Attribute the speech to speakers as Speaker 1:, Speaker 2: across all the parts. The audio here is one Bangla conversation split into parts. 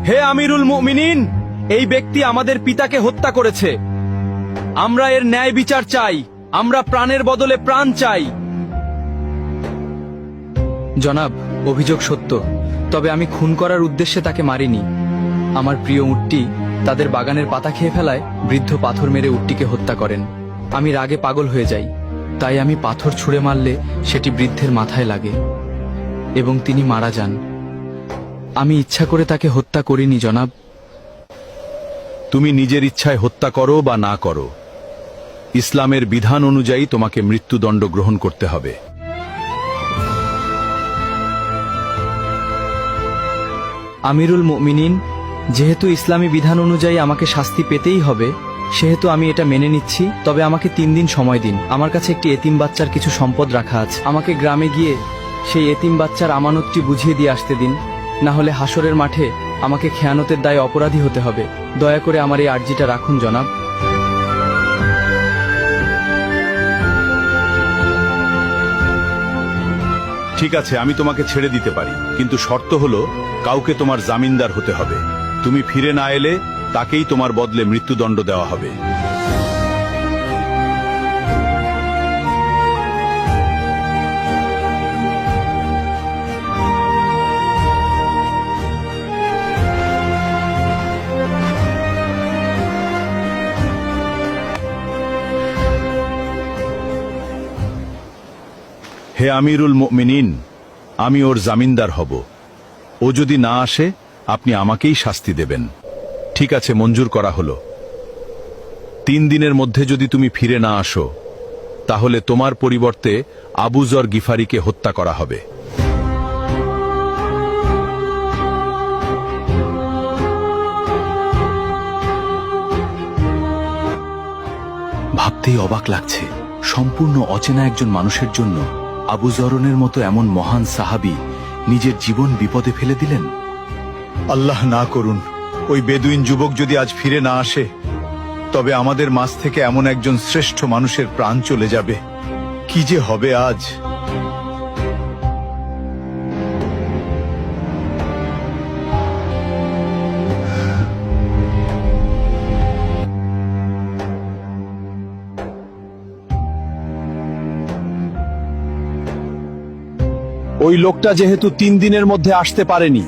Speaker 1: হে আমিরুল মুমিনিন, এই ব্যক্তি আমাদের পিতাকে হত্যা করেছে। আমরা এর ন্যায় বিচার চাই। আমরা প্রাণের বদলে প্রাণ চাই। জনাব, অভিযোগ সত্য, তবে আমি খুন করার উদ্দেশ্যে তাকে মারিনি। আমার প্রিয় উটটি তাদের বাগানের পাতা খেয়ে ফেলায় বৃদ্ধ পাথর মেরে উটটিকে হত্যা করেন। আমি রাগে পাগল হয়ে যাই, তাই আমি পাথর ছুঁড়ে মারলে সেটি বৃদ্ধের মাথায় লাগে এবং তিনি মারা যান। আমি ইচ্ছা করে তাকে হত্যা করিনি জনাব।
Speaker 2: তুমি নিজের ইচ্ছায় হত্যা করো বা না করো, ইসলামের বিধান অনুযায়ী তোমাকে মৃত্যুদণ্ড গ্রহণ করতে হবে।
Speaker 1: আমিরুল মুমিনিন, যেহেতু ইসলামী বিধান অনুযায়ী আমাকে শাস্তি পেতেই হবে, সেহেতু আমি এটা মেনে নিচ্ছি। তবে আমাকে 3 দিন সময় দিন। আমার কাছে একটি এতিম বাচ্চার কিছু সম্পদ রাখা আছে। আমাকে গ্রামে গিয়ে সেই এতিম বাচ্চার আমানতটি বুঝিয়ে দিয়ে আসতে দিন, না হলে হাসরের মাঠে আমাকে খেয়ানতের দায়ে অপরাধী হতে হবে। দয়া করে আমার এই আর্জিটা রাখুন জনাব।
Speaker 2: ঠিক আছে, আমি তোমাকে ছেড়ে দিতে পারি, কিন্তু শর্ত হলো কাউকে তোমার জামিনদার হতে হবে। তুমি ফিরে না এলে তাকেই তোমার বদলে মৃত্যুদণ্ড দেওয়া হবে। হে আমিরুল মুমিনিন, আমি ওর জামিনদার হব। ও যদি না আসে আপনি আমাকেই শাস্তি দেবেন। ঠিক আছে, মঞ্জুর করা হলো। 3 দিনের মধ্যে যদি তুমি ফিরে না আসো, তাহলে তোমার পরিবর্তে আবু যর গিফারিকে হত্যা করা হবে। ভাবতেই অবাক লাগছে, সম্পূর্ণ অচেনা একজন মানুষের জন্য আবু যরনের মতো এমন মহান সাহাবী নিজের জীবন বিপদে ফেলে দিলেন। আল্লাহ না করুন, ওই বেদুইন যুবক যদি আজ ফিরে না আসে, তবে আমাদের মাঝ থেকে এমন একজন শ্রেষ্ঠ মানুষের প্রাণ চলে যাবে। কি যে হবে আজ। ওই লোকটা যেহেতু 3 দিনের মধ্যে আসতে পারেনি,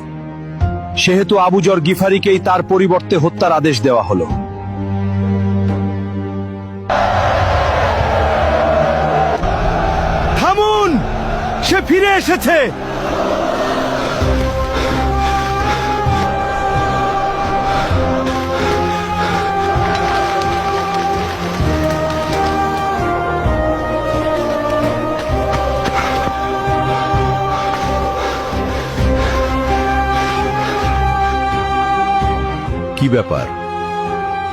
Speaker 2: সেহেতু আবু যর গিফারিকেই তার পরিবর্তে হত্যার আদেশ দেওয়া হলো। থামুন, সে ফিরে এসেছে। কি ব্যাপার,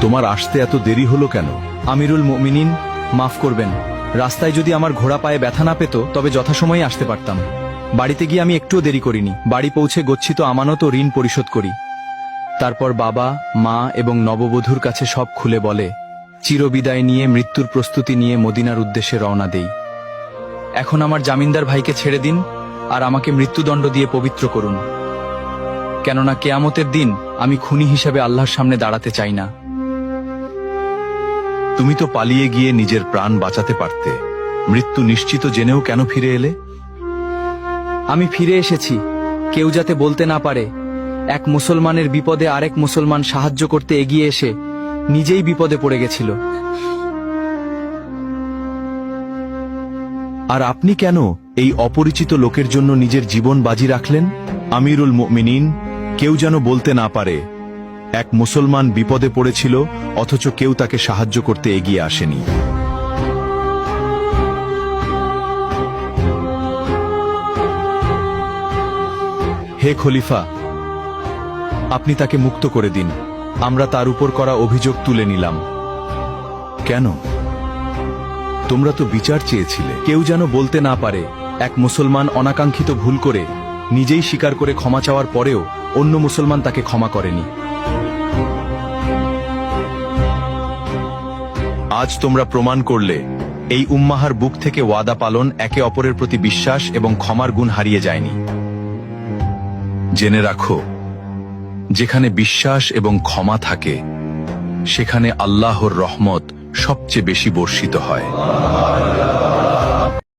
Speaker 2: তোমার আসতে এত দেরি হলো কেন?
Speaker 1: আমিরুল মুমিনিন, মাফ করবেন। রাস্তায় যদি আমার ঘোড়া পায়ে ব্যথা না পেত, তবে যথাসময়ে আসতে পারতাম। বাড়িতে গিয়ে আমি একটুও দেরি করিনি। বাড়ি পৌঁছে গচ্ছিত আমানত ও ঋণ পরিশোধ করি। তারপর বাবা, মা এবং নববধূর কাছে সব খুলে বলে চিরবিদায় নিয়ে মৃত্যুর প্রস্তুতি নিয়ে মদিনার উদ্দেশ্যে রওনা দেই। এখন আমার জামিনদার ভাইকে ছেড়ে দিন আর আমাকে মৃত্যুদণ্ড দিয়ে পবিত্র করুন, কেননা কেয়ামতের দিন আমি খুনি হিসেবে আল্লাহর সামনে দাঁড়াতে চাই না।
Speaker 2: তুমি তো পালিয়ে গিয়ে নিজের প্রাণ বাঁচাতে পারতে। মৃত্যু নিশ্চিত জেনেও কেন ফিরে এলে?
Speaker 1: আমি ফিরে এসেছি কেউ যাতে বলতে না পারে এক মুসলমানের বিপদে আরেক মুসলমান সাহায্য করতে এগিয়ে এসে নিজেই বিপদে পড়ে গেছিল।
Speaker 2: আর আপনি কেন এই অপরিচিত লোকের জন্য নিজের জীবন বাজি রাখলেন? আমিরুল মুমিনিন, কেউ যেন বলতে না পারে এক মুসলমান বিপদে পড়েছিল অথচ কেউ তাকে সাহায্য করতে এগিয়ে আসেনি। হে খলিফা, আপনি তাকে মুক্ত করে দিন। আমরা তার উপর করা অভিযোগ তুলে নিলাম। কেন? তোমরা তো বিচার চেয়েছিলে। কেউ যেন বলতে না পারে এক মুসলমান অনাকাঙ্ক্ষিত ভুল করে নিজেই স্বীকার করে ক্ষমা চাওয়ার পরেও অন্য মুসলমান তাকে ক্ষমা করেনি। আজ তোমরা প্রমাণ করলে এই উম্মাহার বুক থেকে ওয়াদা পালন একে অপরের প্রতি বিশ্বাস এবং ক্ষমার গুণ হারিয়ে যায়নি। জেনে রাখো, যেখানে বিশ্বাস এবং ক্ষমা থাকে সেখানে আল্লাহর রহমত সবচেয়ে বেশি বর্ষিত হয়।